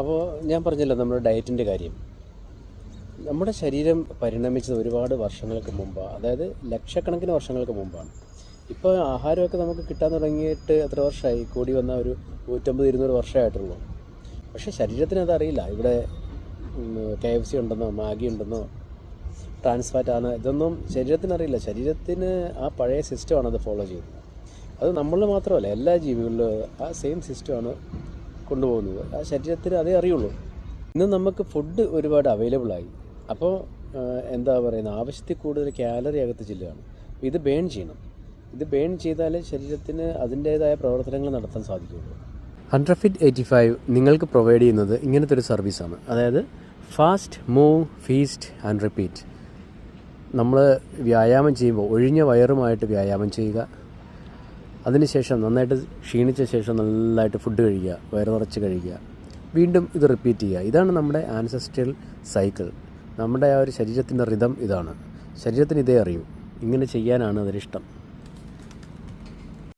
അപ്പോൾ ഞാൻ പറഞ്ഞല്ലോ നമ്മുടെ ഡയറ്റിൻ്റെ കാര്യം. നമ്മുടെ ശരീരം പരിണമിച്ചത് ഒരുപാട് വർഷങ്ങൾക്ക് മുമ്പാണ്, അതായത് ലക്ഷക്കണക്കിന് വർഷങ്ങൾക്ക് മുമ്പാണ്. ഇപ്പോൾ ആഹാരമൊക്കെ നമുക്ക് കിട്ടാൻ തുടങ്ങിയിട്ട് എത്ര വർഷമായി? കൂടി വന്ന ഒരു 150-200 വർഷമായിട്ടുള്ളൂ. പക്ഷേ ശരീരത്തിന് അതറിയില്ല. ഇവിടെ KFC ഉണ്ടെന്നോ മാഗി ഉണ്ടെന്നോ ട്രാൻസ്ഫാറ്റാണ്, ഇതൊന്നും ശരീരത്തിനറിയില്ല. ശരീരത്തിന് ആ പഴയ സിസ്റ്റമാണ് അത് ഫോളോ ചെയ്യുന്നത്. അത് നമ്മൾ മാത്രമല്ല, എല്ലാ ജീവികളിലും ആ സെയിം സിസ്റ്റമാണ് കൊണ്ടുപോകുന്നത്. ആ ശരീരത്തിന് അതേ അറിയുള്ളൂ. ഇന്ന് നമുക്ക് ഫുഡ് ഒരുപാട് അവൈലബിളായി. അപ്പോൾ എന്താ പറയുന്നത്, ആവശ്യത്തിൽ കൂടുതൽ കാലറി അകത്ത് ചെല്ലുകയാണ്. ഇത് ബേൺ ചെയ്യണം. ഇത് ബേൺ ചെയ്താലേ ശരീരത്തിന് അതിൻ്റേതായ പ്രവർത്തനങ്ങൾ നടത്താൻ സാധിക്കുകയുള്ളൂ. 100fit85 നിങ്ങൾക്ക് പ്രൊവൈഡ് ചെയ്യുന്നത് ഇങ്ങനത്തെ ഒരു സർവീസാണ്. അതായത് fast, move, feast and repeat. നമ്മൾ വ്യായാമം ചെയ്യുമ്പോൾ ഒഴിഞ്ഞ വയറുമായിട്ട് വ്യായാമം ചെയ്യുക. അതിനുശേഷം നന്നായിട്ട് ക്ഷീണിച്ച ശേഷം നല്ലതായിട്ട് ഫുഡ് കഴിക്കുക, വയറ് നിറച്ച് കഴിക്കുക, വീണ്ടും ഇത് റിപ്പീറ്റ് ചെയ്യുക. ഇതാണ് നമ്മുടെ ആൻസെസ്ട്രൽ സൈക്കിൾ. നമ്മുടെ ആ ഒരു ശരീരത്തിൻ്റെ റിതം ഇതാണ്. ശരീരത്തിന് ഇതേ അറിയൂ. ഇങ്ങനെ ചെയ്യാനാണ് അതിനിഷ്ടം.